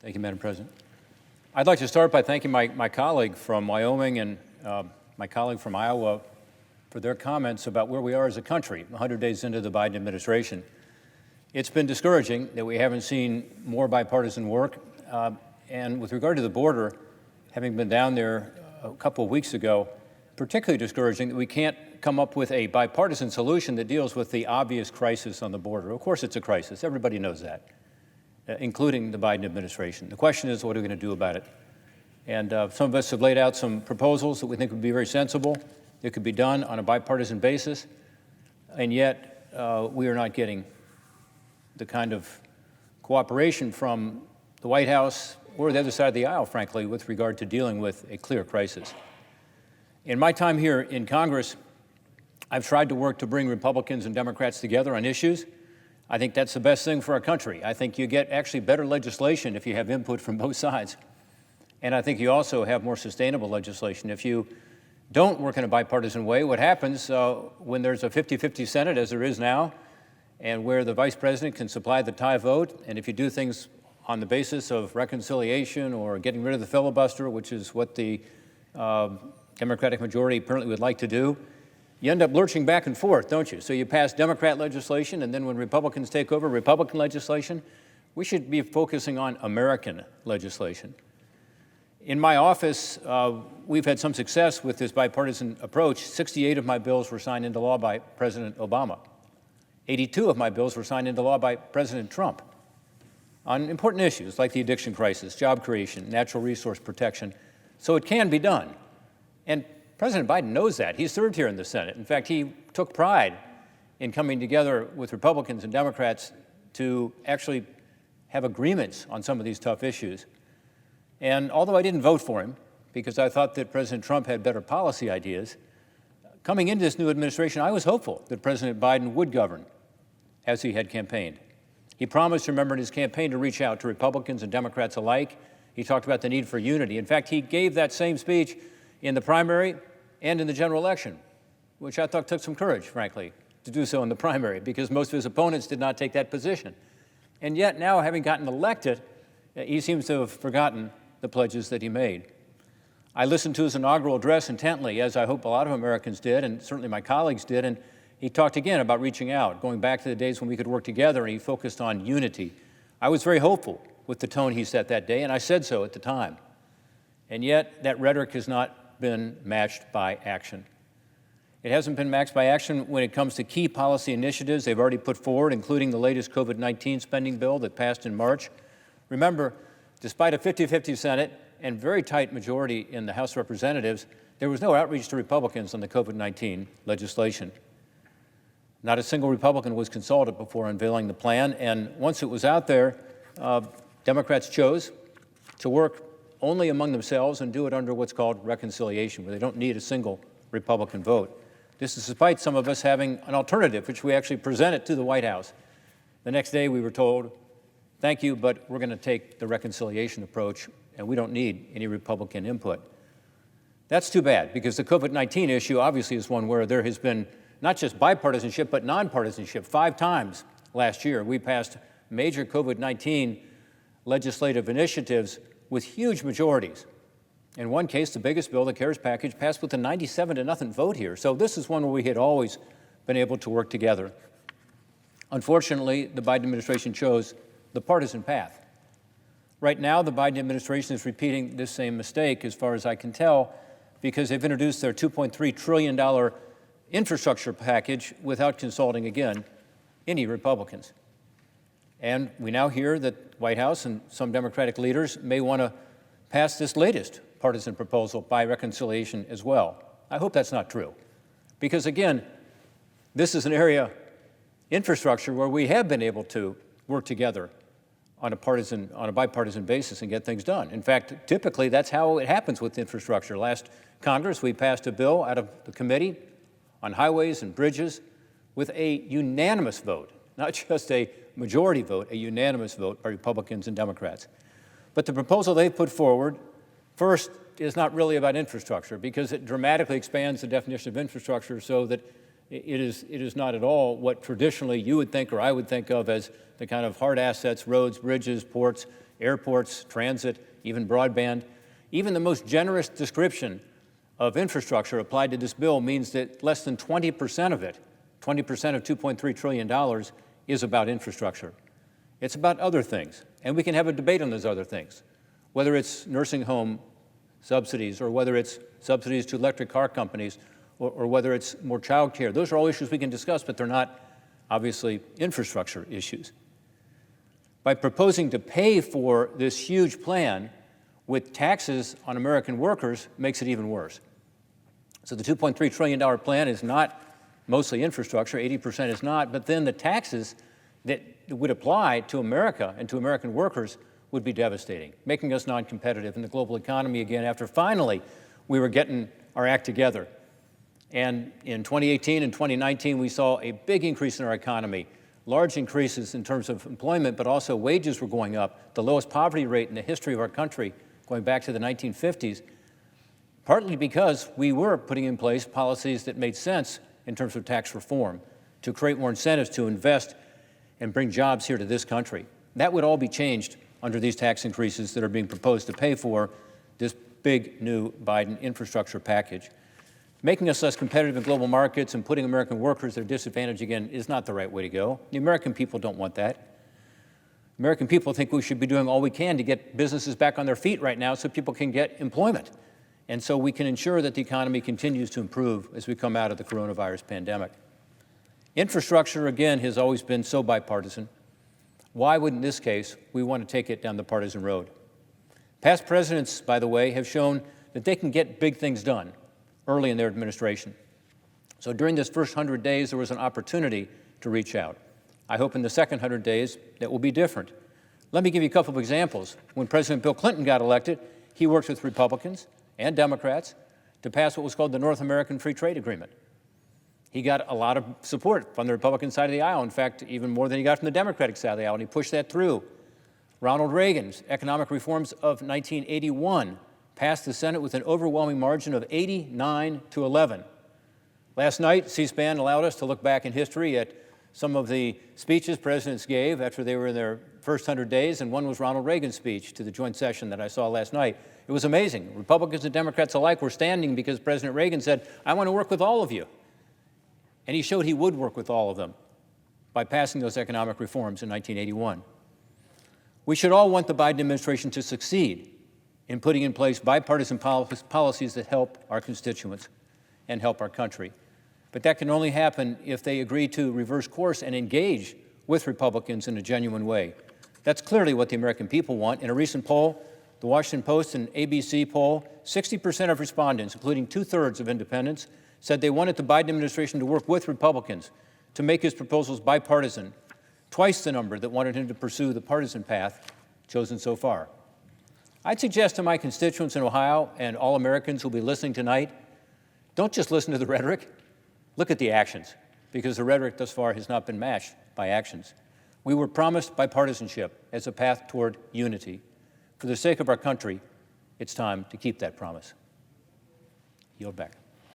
Thank you, Madam President. I'd like to start by thanking my colleague from Wyoming and my colleague from Iowa for their comments about where we are as a country 100 days into the Biden administration. It's been discouraging that we haven't seen more bipartisan work. And with regard to the border, having been down there a couple of weeks ago, particularly discouraging that we can't come up with a bipartisan solution that deals with the obvious crisis on the border. Of course, it's a crisis. Everybody knows that, including the Biden administration. The question is, what are we going to do about it? And some of us have laid out some proposals that we think would be very sensible, that could be done on a bipartisan basis, and yet we are not getting the kind of cooperation from the White House or the other side of the aisle, frankly, with regard to dealing with a clear crisis. In my time here in Congress, I've tried to work to bring Republicans and Democrats together on issues. I think that's the best thing for our country. I think you get actually better legislation if you have input from both sides. And I think you also have more sustainable legislation. If you don't work in a bipartisan way, what happens when there's a 50-50 Senate, as there is now, and where the vice president can supply the tie vote, and if you do things on the basis of reconciliation or getting rid of the filibuster, which is what the Democratic majority apparently would like to do, you end up lurching back and forth, don't you? So you pass Democrat legislation, and then when Republicans take over Republican legislation, we should be focusing on American legislation. In my office, we've had some success with this bipartisan approach. 68 of my bills were signed into law by President Obama. 82 of my bills were signed into law by President Trump on important issues like the addiction crisis, job creation, natural resource protection. So it can be done. And President Biden knows that. He served here in the Senate. In fact, he took pride in coming together with Republicans and Democrats to actually have agreements on some of these tough issues. And although I didn't vote for him, because I thought that President Trump had better policy ideas, coming into this new administration, I was hopeful that President Biden would govern as he had campaigned. He promised, remember, in his campaign to reach out to Republicans and Democrats alike. He talked about the need for unity. In fact, he gave that same speech in the primary and in the general election, which I thought took some courage, frankly, to do so in the primary, because most of his opponents did not take that position. And yet now, having gotten elected, he seems to have forgotten the pledges that he made. I listened to his inaugural address intently, as I hope a lot of Americans did, and certainly my colleagues did, and he talked again about reaching out, going back to the days when we could work together, and he focused on unity. I was very hopeful with the tone he set that day, and I said so at the time. And yet, that rhetoric has not been matched by action. It hasn't been matched by action when it comes to key policy initiatives they've already put forward, including the latest COVID-19 spending bill that passed in March. Remember, despite a 50-50 Senate and very tight majority in the House of Representatives, there was no outreach to Republicans on the COVID-19 legislation. Not a single Republican was consulted before unveiling the plan, and once it was out there, Democrats chose to work only among themselves and do it under what's called reconciliation, where they don't need a single Republican vote. This is despite some of us having an alternative, which we actually presented to the White House. The next day we were told, thank you, but we're going to take the reconciliation approach, and we don't need any Republican input. That's too bad, because the COVID-19 issue obviously is one where there has been not just bipartisanship, but nonpartisanship. 5 times last year, we passed major COVID-19 legislative initiatives with huge majorities. In one case, the biggest bill, the CARES package, passed with a 97-0 vote here. So this is one where we had always been able to work together. Unfortunately, the Biden administration chose the partisan path. Right now, the Biden administration is repeating this same mistake, as far as I can tell, because they've introduced their $2.3 trillion infrastructure package without consulting, again, any Republicans. And we now hear that the White House and some Democratic leaders may want to pass this latest partisan proposal by reconciliation as well. I hope that's not true, because again, this is an area, infrastructure, where we have been able to work together on a bipartisan basis and get things done. In fact, typically that's how it happens with infrastructure. Last Congress, we passed a bill out of the committee on highways and bridges with a unanimous vote, not just a majority vote, a unanimous vote by Republicans and Democrats. But the proposal they've put forward, first, is not really about infrastructure, because it dramatically expands the definition of infrastructure so that it is not at all what traditionally you would think or I would think of as the kind of hard assets, roads, bridges, ports, airports, transit, even broadband. Even the most generous description of infrastructure applied to this bill means that less than 20% of it, 20% of $2.3 trillion, is about infrastructure. It's about other things, and we can have a debate on those other things, whether it's nursing home subsidies or whether it's subsidies to electric car companies or whether it's more child care. Those are all issues we can discuss, but they're not, obviously, infrastructure issues. By proposing to pay for this huge plan with taxes on American workers makes it even worse. So the $2.3 trillion plan is not mostly infrastructure, 80% is not, but then the taxes that would apply to America and to American workers would be devastating, making us non-competitive in the global economy again after finally we were getting our act together. And in 2018 and 2019, we saw a big increase in our economy, large increases in terms of employment, but also wages were going up, the lowest poverty rate in the history of our country, going back to the 1950s, partly because we were putting in place policies that made sense in terms of tax reform to create more incentives to invest and bring jobs here to this country. That would all be changed under these tax increases that are being proposed to pay for this big new Biden infrastructure package. Making us less competitive in global markets and putting American workers at a disadvantage again is not the right way to go. The American people don't want that. American people think we should be doing all we can to get businesses back on their feet right now so people can get employment. And so we can ensure that the economy continues to improve as we come out of the coronavirus pandemic. Infrastructure, again, has always been so bipartisan. Why would, in this case, we want to take it down the partisan road? Past presidents, by the way, have shown that they can get big things done early in their administration. So during this first 100 days, there was an opportunity to reach out. I hope in the second 100 days that will be different. Let me give you a couple of examples. When President Bill Clinton got elected, he worked with Republicans and Democrats to pass what was called the North American Free Trade Agreement. He got a lot of support from the Republican side of the aisle, in fact, even more than he got from the Democratic side of the aisle, and he pushed that through. Ronald Reagan's economic reforms of 1981 passed the Senate with an overwhelming margin of 89 to 11. Last night, C-SPAN allowed us to look back in history at some of the speeches presidents gave after they were in their first 100 days, and one was Ronald Reagan's speech to the joint session that I saw last night. It was amazing. Republicans and Democrats alike were standing because President Reagan said, "I want to work with all of you." And he showed he would work with all of them by passing those economic reforms in 1981. We should all want the Biden administration to succeed in putting in place bipartisan policies that help our constituents and help our country. But that can only happen if they agree to reverse course and engage with Republicans in a genuine way. That's clearly what the American people want. In a recent poll, the Washington Post and ABC poll, 60% of respondents, including 2/3 of independents, said they wanted the Biden administration to work with Republicans to make his proposals bipartisan, twice the number that wanted him to pursue the partisan path chosen so far. I'd suggest to my constituents in Ohio and all Americans who will be listening tonight, don't just listen to the rhetoric, look at the actions, because the rhetoric thus far has not been matched by actions. We were promised bipartisanship as a path toward unity. For the sake of our country, it's time to keep that promise. Yield back.